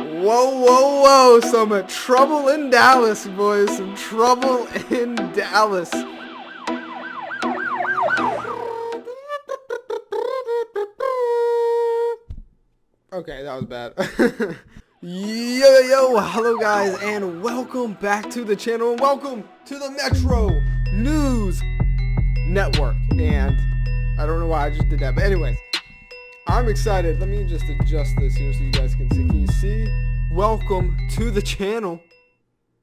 Whoa, whoa, whoa. Some trouble in Dallas, boys. Some trouble in Dallas. Okay, that was bad. Yo, hello guys, and welcome back to the channel, and welcome to the Metro News Network. And I don't know why I just did that, but anyways, I'm excited. Let me just adjust this here so you guys can see. Can you see? Welcome to the channel.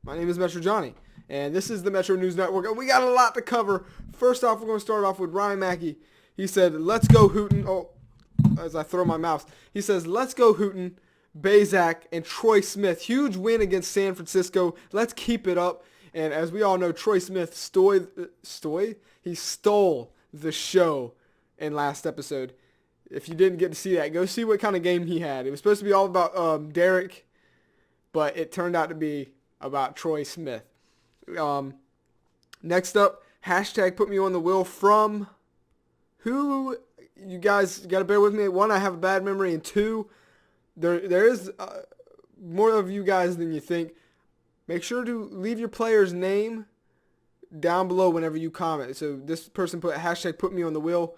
My name is MetroJohnny, and this is the Metro News Network, and we got a lot to cover. First off, we're going to start off with Ryan Maggie. He said, let's go Hooten. Oh, as I throw my mouse. He says, let's go Hooten, Bazak, and Troy Smith. Huge win against San Francisco. Let's keep it up. And as we all know, Troy Smith stole the show in last episode. If you didn't get to see that, go see what kind of game he had. It was supposed to be all about Derek, but it turned out to be about Troy Smith. Next up, hashtag put me on the wheel from who? You guys got to bear with me. One, I have a bad memory, and two, there is more of you guys than you think. Make sure to leave your player's name down below whenever you comment. So this person put hashtag put me on the wheel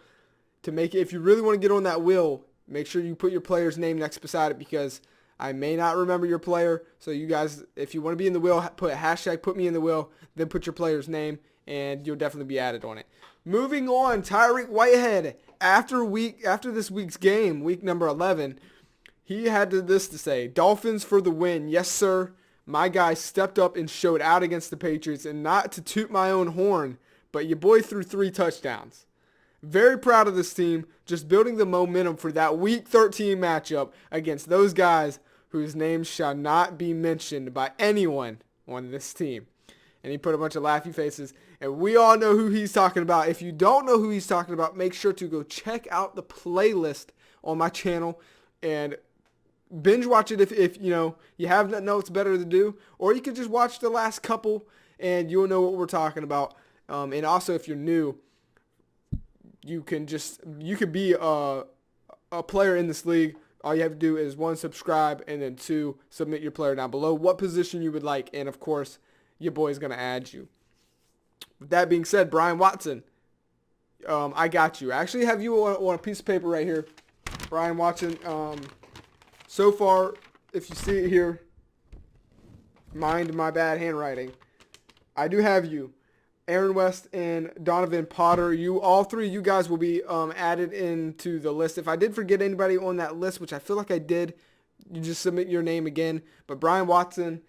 to make it. If you really want to get on that wheel, make sure you put your player's name next beside it, because I may not remember your player. So you guys, if you want to be in the wheel, put hashtag put me in the wheel, then put your player's name, and you'll definitely be added on it. Moving on, Tyree Whitehead. After this week's game, week number 11, he had this to say: Dolphins for the win. Yes, sir. My guy stepped up and showed out against the Patriots, and not to toot my own horn, but your boy threw 3 touchdowns. Very proud of this team, just building the momentum for that week 13 matchup against those guys whose names shall not be mentioned by anyone on this team. And he put a bunch of laughy faces, and we all know who he's talking about. If you don't know who he's talking about, make sure to go check out the playlist on my channel and binge watch it if you know you have nothing else better to do, or you could just watch the last couple and you'll know what we're talking about. And also, if you're new, you could be a player in this league. All you have to do is 1, subscribe, and then 2, submit your player down below, what position you would like, and of course your boy's going to add you. With that being said, Brian Watson, I got you. I actually have you on a piece of paper right here. Brian Watson, so far, if you see it here, mind my bad handwriting, I do have you. Aaron West and Donovan Potter, all three of you guys will be added into the list. If I did forget anybody on that list, which I feel like I did, you just submit your name again. But Brian Watson,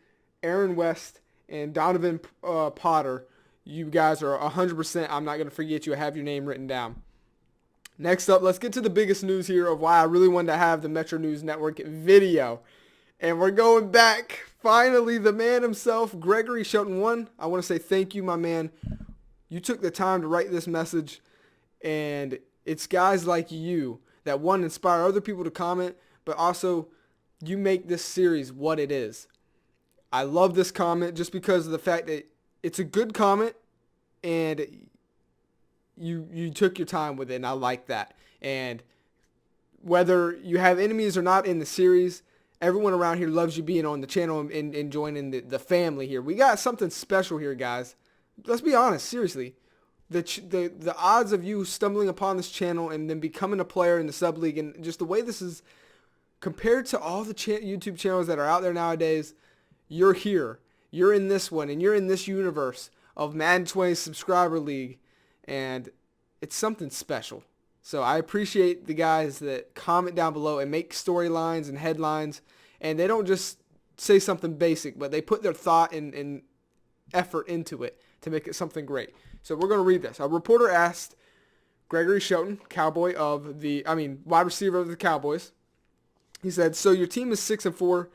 Aaron West, and Donovan Potter, you guys are 100%. I'm not going to forget you. I have your name written down. Next up, let's get to the biggest news here of why I really wanted to have the Metro News Network video. And we're going back. Finally, the man himself, Gregory Shelton. One, I want to say thank you, my man. You took the time to write this message. And it's guys like you that, one, inspire other people to comment, but also you make this series what it is. I love this comment just because of the fact that it's a good comment, and you took your time with it, and I like that. And whether you have enemies or not in the series, everyone around here loves you being on the channel and joining the family here. We got something special here, guys. Let's be honest, seriously. The odds of you stumbling upon this channel and then becoming a player in the sub league, and just the way this is compared to all the YouTube channels that are out there nowadays, you're here. You're in this one, and you're in this universe of Madden 20 Subscriber League, and it's something special. So I appreciate the guys that comment down below and make storylines and headlines, and they don't just say something basic, but they put their thought and effort into it to make it something great. So we're going to read this. A reporter asked Gregory Shelton, wide receiver of the Cowboys. He said, so your team is 6-4,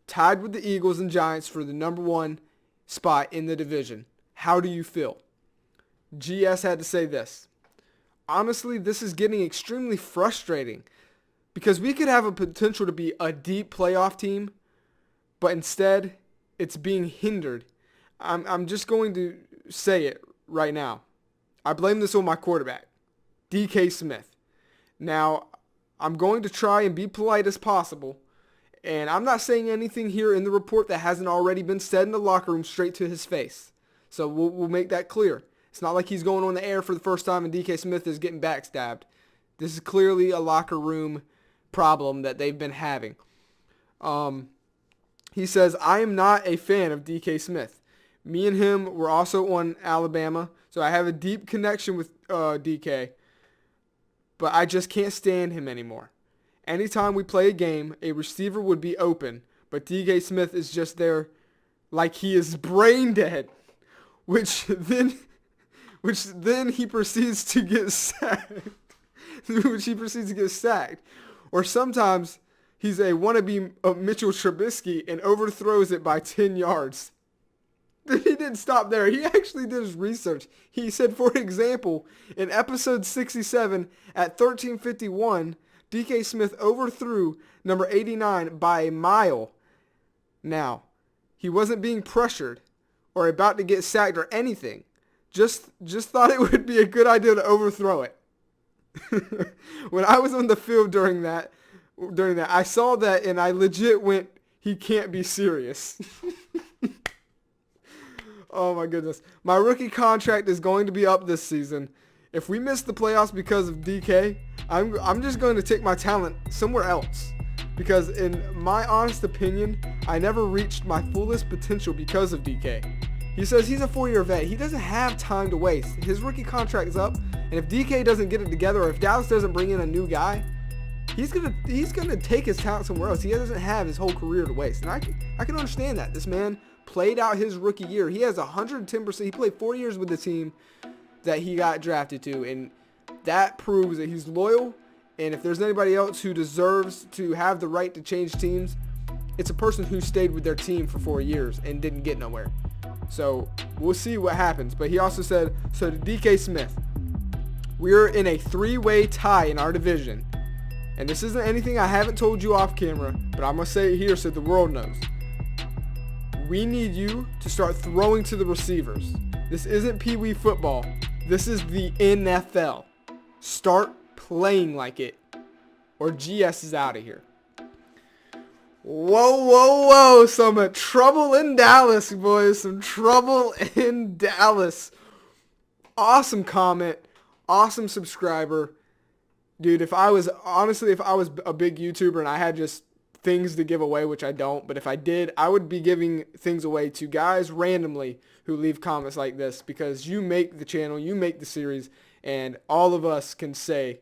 tied with the Eagles and Giants for the number 1 spot in the division. How do you feel? GS had to say this. Honestly, this is getting extremely frustrating because we could have a potential to be a deep playoff team, but instead it's being hindered. I'm just going to say it right now. I blame this on my quarterback, DK Smith. Now, I'm going to try and be polite as possible And I'm not saying anything here in the report that hasn't already been said in the locker room straight to his face. So we'll make that clear. It's not like he's going on the air for the first time and DK Smith is getting backstabbed. This is clearly a locker room problem that they've been having. He says, I am not a fan of DK Smith. Me and him were also on Alabama, so I have a deep connection with DK, but I just can't stand him anymore. Anytime we play a game, a receiver would be open, but DK Smith is just there like he is brain dead, which then he proceeds to get sacked. Or sometimes he's a wannabe Mitchell Trubisky and overthrows it by 10 yards. He didn't stop there. He actually did his research. He said, for example, in episode 67 at 13:51, DK Smith overthrew number 89 by a mile. Now, he wasn't being pressured or about to get sacked or anything. Just thought it would be a good idea to overthrow it. When I was on the field during that, I saw that and I legit went, he can't be serious. Oh my goodness. My rookie contract is going to be up this season. If we miss the playoffs because of DK, I'm just going to take my talent somewhere else. Because in my honest opinion, I never reached my fullest potential because of DK. He says he's a 4-year vet. He doesn't have time to waste. His rookie contract is up, and if DK doesn't get it together, or if Dallas doesn't bring in a new guy, he's gonna take his talent somewhere else. He doesn't have his whole career to waste, and I can understand that. This man played out his rookie year. He has 110%. He played 4 years with the team that he got drafted to, and that proves that he's loyal. And if there's anybody else who deserves to have the right to change teams, it's a person who stayed with their team for 4 years and didn't get nowhere. So we'll see what happens. But he also said, so to DK Smith, we're in a 3-way tie in our division. And this isn't anything I haven't told you off camera, but I'm going to say it here so the world knows. We need you to start throwing to the receivers. This isn't Pee Wee football. This is the NFL. Start playing like it, or GS is out of here. Whoa. Some trouble in Dallas, boys. Some trouble in Dallas. Awesome comment. Awesome subscriber. Dude, if I was a big YouTuber and I had just things to give away, which I don't, but if I did, I would be giving things away to guys randomly who leave comments like this, because you make the channel, you make the series, and all of us can say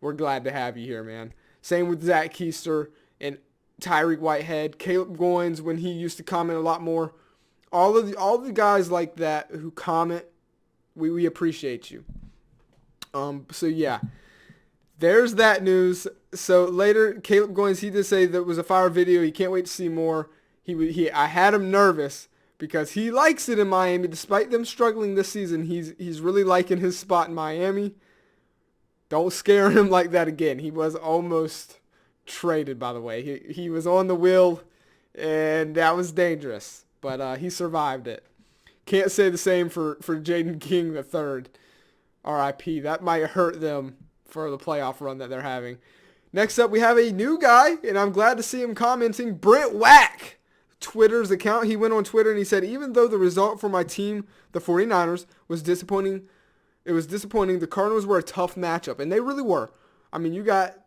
we're glad to have you here, man. Same with Zach Keister and Tyree Whitehead, Caleb Goins when he used to comment a lot more. All the guys like that who comment, we appreciate you. So yeah, there's that news. So later, Caleb Goins, he did say that it was a fire video. He can't wait to see more. I had him nervous because he likes it in Miami, despite them struggling this season. He's really liking his spot in Miami. Don't scare him like that again. He was almost traded, by the way. He was on the wheel, and that was dangerous. But he survived it. Can't say the same for Jaden King III. R.I.P. That might hurt them for the playoff run that they're having. Next up, we have a new guy, and I'm glad to see him commenting. Brent Wack, Twitter's account. He went on Twitter, and he said, even though the result for my team, the 49ers, was disappointing, the Cardinals were a tough matchup, and they really were. I mean, you got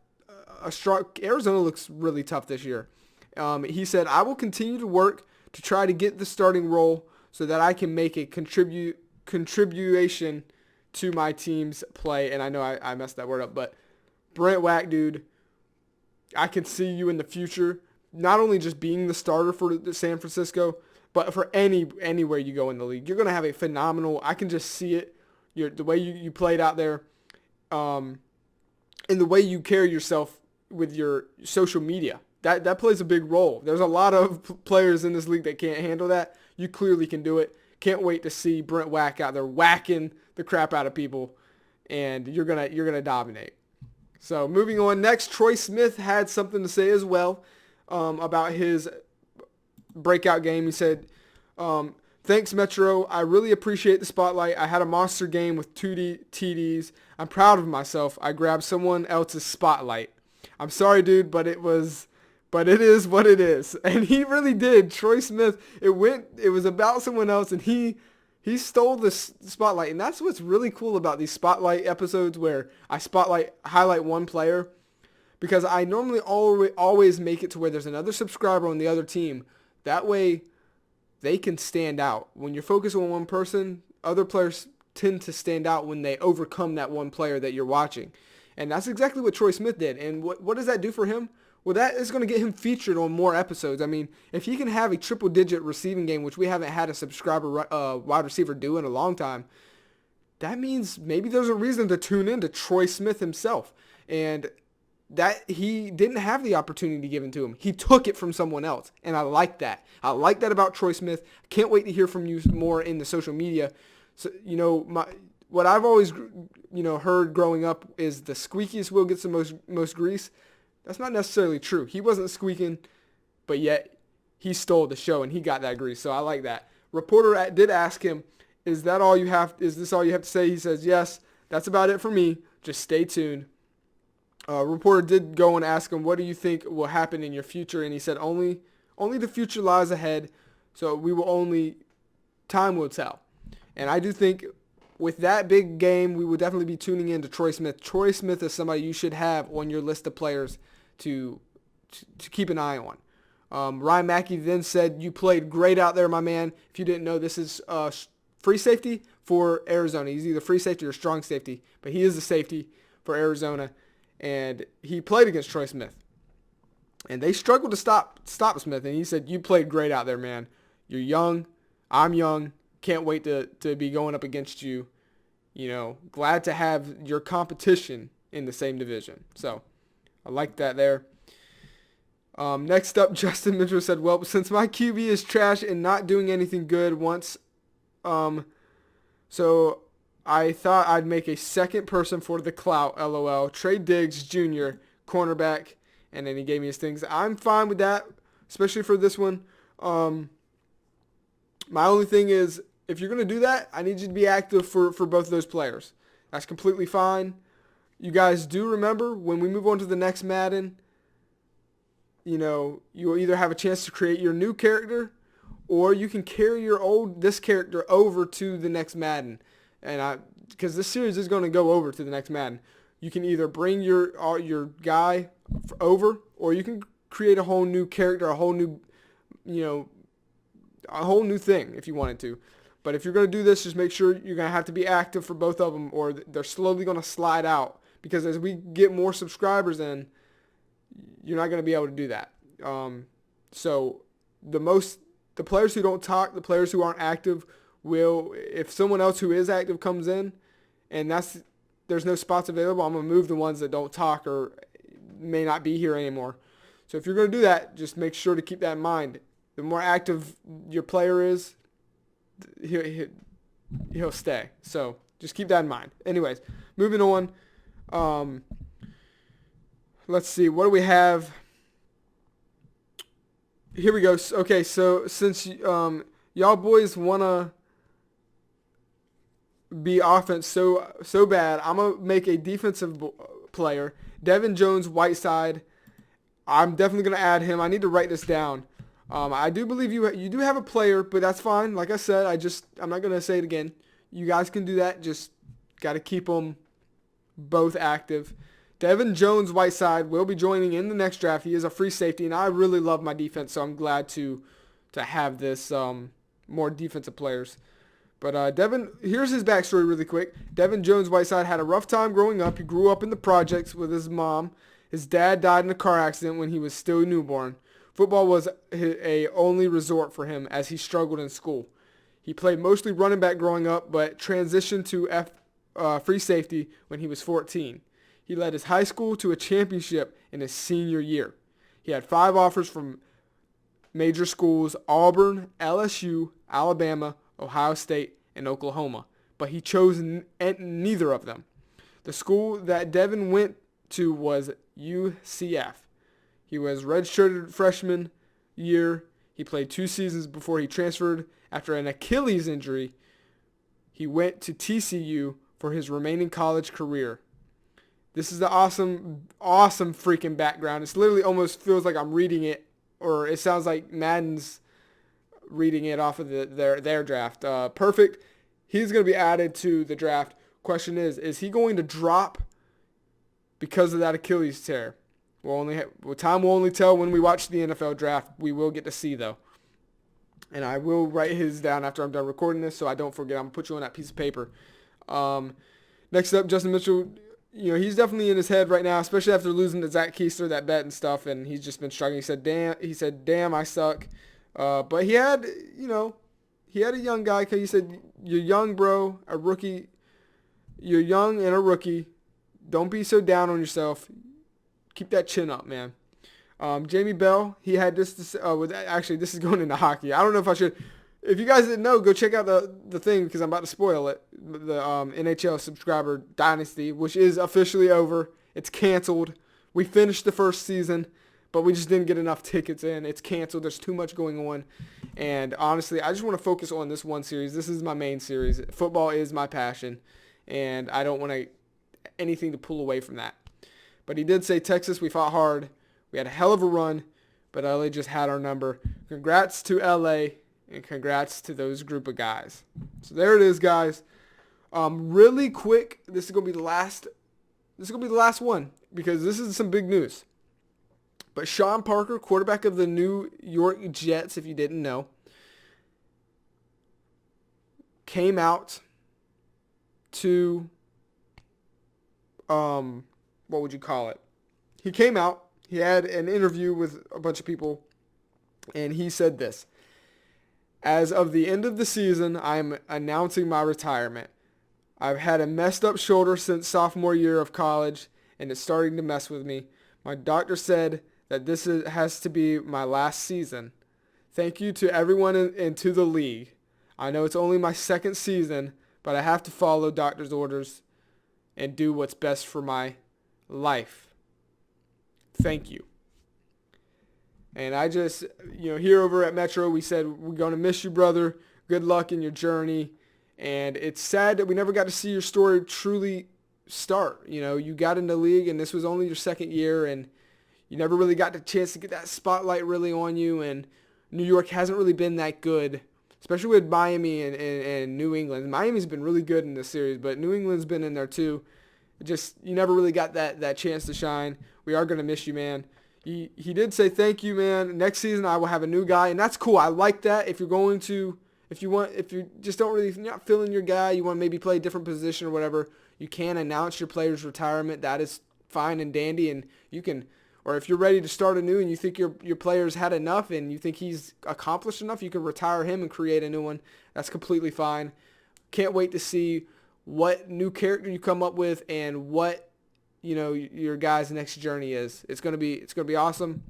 a strong – Arizona looks really tough this year. He said, I will continue to work to try to get the starting role so that I can make a contribution to my team's play. And I know I messed that word up, but Brent Wack, dude, I can see you in the future not only just being the starter for San Francisco, but for anywhere you go in the league. You're going to have a phenomenal – I can just see it. The way you played out there, and the way you carry yourself with your social media. That plays a big role. There's a lot of players in this league that can't handle that. You clearly can do it. Can't wait to see Brent Wack out there whacking the crap out of people, and you're gonna dominate. So moving on, next, Troy Smith had something to say as well about his breakout game. He said, thanks, Metro. I really appreciate the spotlight. I had a monster game with 2 TDs. I'm proud of myself. I grabbed someone else's spotlight. I'm sorry, dude, but it was but it is what it is. And he really did. Troy Smith, it was about someone else, and he stole the spotlight. And that's what's really cool about these spotlight episodes where I highlight one player, because I normally always make it to where there's another subscriber on the other team. That way they can stand out. When you're focused on one person, other players tend to stand out when they overcome that one player that you're watching. And that's exactly what Troy Smith did. And what does that do for him? Well, that is going to get him featured on more episodes. I mean, if he can have a triple-digit receiving game, which we haven't had a subscriber wide receiver do in a long time, that means maybe there's a reason to tune in to Troy Smith himself. And that he didn't have the opportunity given to him. He took it from someone else. And I like that. I like that about Troy Smith. I can't wait to hear from you more in the social media. So, what I've always, heard growing up is the squeakiest wheel gets the most grease. That's not necessarily true. He wasn't squeaking, but yet he stole the show and he got that grease. So I like that. Reporter did ask him, is this all you have to say? He says, yes, that's about it for me. Just stay tuned. Reporter did go and ask him, what do you think will happen in your future? And he said, only the future lies ahead. So time will tell. And I do think with that big game, we will definitely be tuning in to Troy Smith. Troy Smith is somebody you should have on your list of players to keep an eye on. Ryan Mackey then said, you played great out there, my man. If you didn't know, this is free safety for Arizona. He's either free safety or strong safety, but he is the safety for Arizona. And he played against Troy Smith. And they struggled to stop Smith. And he said, you played great out there, man. You're young. I'm young. Can't wait to be going up against you. Glad to have your competition in the same division. So I like that there. Next up, Justin Mitchell said, well, since my QB is trash and not doing anything good once, so I thought I'd make a second person for the clout, LOL. Trey Diggs Jr., cornerback. And then he gave me his things. I'm fine with that, especially for this one. My only thing is, if you're going to do that, I need you to be active for both of those players. That's completely fine. You guys do remember, when we move on to the next Madden, you'll either have a chance to create your new character, or you can carry this character over to the next Madden. And because this series is going to go over to the next Madden. You can either bring your guy over, or you can create a whole new character, a whole new thing if you wanted to. But if you're going to do this, just make sure you're going to have to be active for both of them, or they're slowly going to slide out. Because as we get more subscribers in, you're not going to be able to do that. So the players who don't talk, the players who aren't active will, if someone else who is active comes in, and there's no spots available, I'm going to move the ones that don't talk or may not be here anymore. So if you're going to do that, just make sure to keep that in mind. The more active your player is, he'll stay. So just keep that in mind. Anyways, moving on. Let's see. What do we have? Here we go. Okay, so since y'all boys want to be offense so bad, I'm going to make a defensive player. Devon Jones, Whiteside. I'm definitely going to add him. I need to write this down. I do believe you do have a player, but that's fine. Like I said, I'm not going to say it again. You guys can do that. Just got to keep them both active. Devon Jones, Whiteside, will be joining in the next draft. He is a free safety, and I really love my defense, so I'm glad to have this more defensive players. But Devon, here's his backstory really quick. Devon Jones, Whiteside had a rough time growing up. He grew up in the projects with his mom. His dad died in a car accident when he was still a newborn. Football was a only resort for him as he struggled in school. He played mostly running back growing up, but transitioned to free safety when he was 14. He led his high school to a championship in his senior year. He had 5 offers from major schools: Auburn, LSU, Alabama, Ohio State, and Oklahoma, but he chose neither of them. The school that Devon went to was UCF. He was redshirted freshman year. He played 2 seasons before he transferred after an Achilles injury. He went to TCU for his remaining college career. This is the awesome freaking background. It's literally almost feels like I'm reading it, or it sounds like Madden's reading it off of their draft. Perfect. He's going to be added to the draft. Question is he going to drop because of that Achilles tear? Time will only tell when we watch the NFL draft. We will get to see, though. And I will write his down after I'm done recording this so I don't forget. I'm going to put you on that piece of paper. Next up, Justin Mitchell. He's definitely in his head right now, especially after losing to Zach Keister, that bet and stuff, and he's just been struggling. He said, damn, I suck. But he had a young guy. He said, you're young, bro, a rookie. You're young and a rookie. Don't be so down on yourself. Keep that chin up, man. Jamie Bell, he had this this is going into hockey. I don't know if I should. If you guys didn't know, go check out the thing because I'm about to spoil it. The NHL subscriber dynasty, which is officially over. It's canceled. We finished the first season, but we just didn't get enough tickets in. It's canceled. There's too much going on. And honestly, I just want to focus on this one series. This is my main series. Football is my passion, and I don't want anything to pull away from that. But he did say, Texas, we fought hard. We had a hell of a run, but LA just had our number. Congrats to LA. And congrats to those group of guys. So there it is, guys. Really quick, this is gonna be the last one because this is some big news. But Sean Parker, quarterback of the New York Jets, if you didn't know, came out to what would you call it? He came out. He had an interview with a bunch of people, and he said this. As of the end of the season, I'm announcing my retirement. I've had a messed up shoulder since sophomore year of college, and it's starting to mess with me. My doctor said that has to be my last season. Thank you to everyone and to the league. I know it's only my second season, but I have to follow doctor's orders and do what's best for my life. Thank you. And I just, here over at Metro, we said, we're going to miss you, brother. Good luck in your journey. And it's sad that we never got to see your story truly start. You got into the league, and this was only your second year, and you never really got the chance to get that spotlight really on you. And New York hasn't really been that good, especially with Miami and New England. Miami's been really good in this series, but New England's been in there too. You never really got that chance to shine. We are going to miss you, man. He did say thank you, man. Next season I will have a new guy, and that's cool. I like that. If you're not feeling your guy, you want to maybe play a different position or whatever, you can announce your player's retirement. That is fine and dandy, and you can, or if you're ready to start anew and you think your player's had enough and you think he's accomplished enough, you can retire him and create a new one. That's completely fine. Can't wait to see what new character you come up with and what your guys' next journey is. It's gonna be awesome.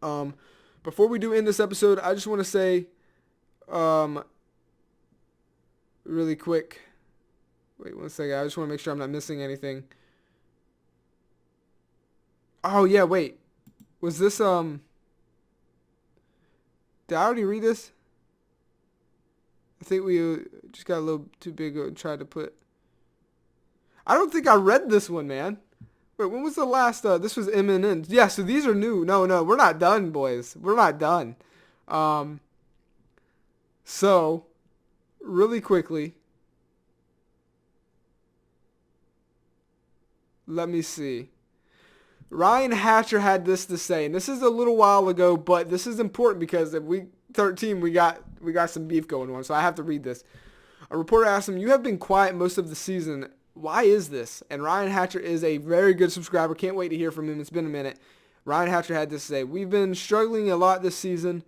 Before we do end this episode, I just want to say, really quick. Wait 1 second. I just want to make sure I'm not missing anything. Oh yeah, wait. Was this Did I already read this? I think we just got a little too big and tried to put. I don't think I read this one, man. Wait, when was the last? This was M&N. Yeah, so these are new. No, we're not done, boys. We're not done. So, really quickly, let me see. Ryan Hatcher had this to say, and this is a little while ago, but this is important because in week 13 we got some beef going on, so I have to read this. A reporter asked him, "You have been quiet most of the season. Why is this?" And Ryan Hatcher is a very good subscriber. Can't wait to hear from him. It's been a minute. Ryan Hatcher had this to say, "We've been struggling a lot this season.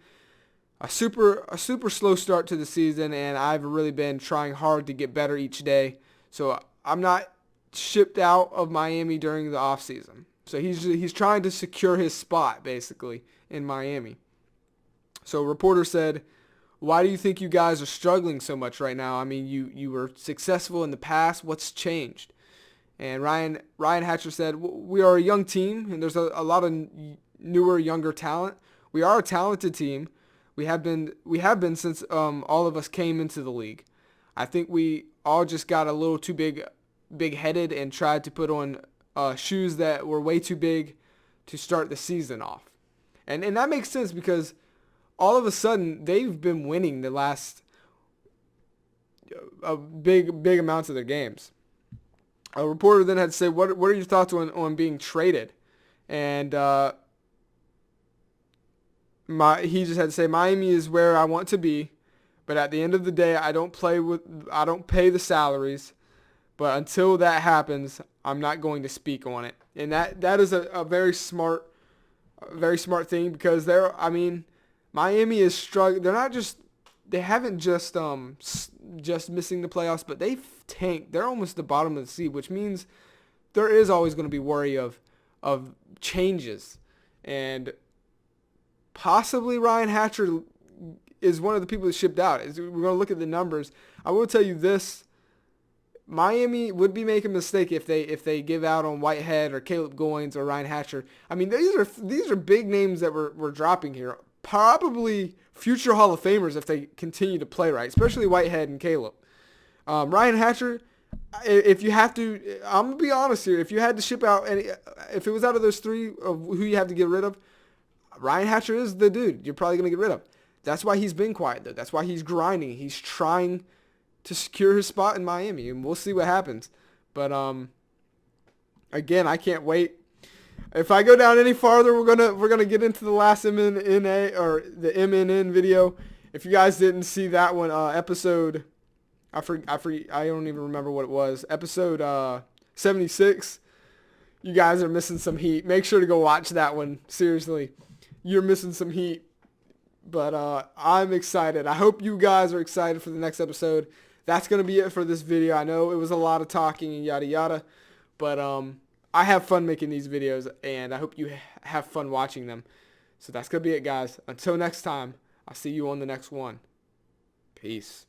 A super slow start to the season, and I've really been trying hard to get better each day. So I'm not shipped out of Miami during the offseason." So he's trying to secure his spot, basically, in Miami. So a reporter said, "Why do you think you guys are struggling so much right now? I mean, you were successful in the past. What's changed?" And Ryan Hatcher said, "We are a young team, and there's a lot of newer, younger talent. We are a talented team. We have been since all of us came into the league. I think we all just got a little too big-headed and tried to put on shoes that were way too big to start the season off. And that makes sense because all of a sudden they've been winning the last big amounts of their games. A reporter then had to say, what are your thoughts on being traded? And he just had to say, Miami is where I want to be, but at the end of the day, I don't pay the salaries. But until that happens, I'm not going to speak on it. And that is a very smart thing because Miami is struggling. They haven't just missing the playoffs, but they've tanked. They're almost the bottom of the sea, which means there is always going to be worry of changes. And possibly Ryan Hatcher is one of the people that shipped out. We're going to look at the numbers. I will tell you this. Miami would be making a mistake if they give out on Whitehead or Caleb Goins or Ryan Hatcher. I mean, these are big names that we're dropping here. Probably future Hall of Famers if they continue to play right, especially Whitehead and Caleb. Ryan Hatcher, if you have to, I'm going to be honest here. If you had to ship out, if it was out of those three of who you have to get rid of, Ryan Hatcher is the dude you're probably going to get rid of. That's why he's been quiet, though. That's why he's grinding. He's trying to secure his spot in Miami, and we'll see what happens. But again, I can't wait. If I go down any farther, we're gonna get into the last MNNA or the MNN video. If you guys didn't see that one, episode, I don't even remember what it was. Episode 76. You guys are missing some heat. Make sure to go watch that one. Seriously, you're missing some heat. But I'm excited. I hope you guys are excited for the next episode. That's going to be it for this video. I know it was a lot of talking and yada yada, but I have fun making these videos, and I hope you have fun watching them. So that's going to be it, guys. Until next time, I'll see you on the next one. Peace.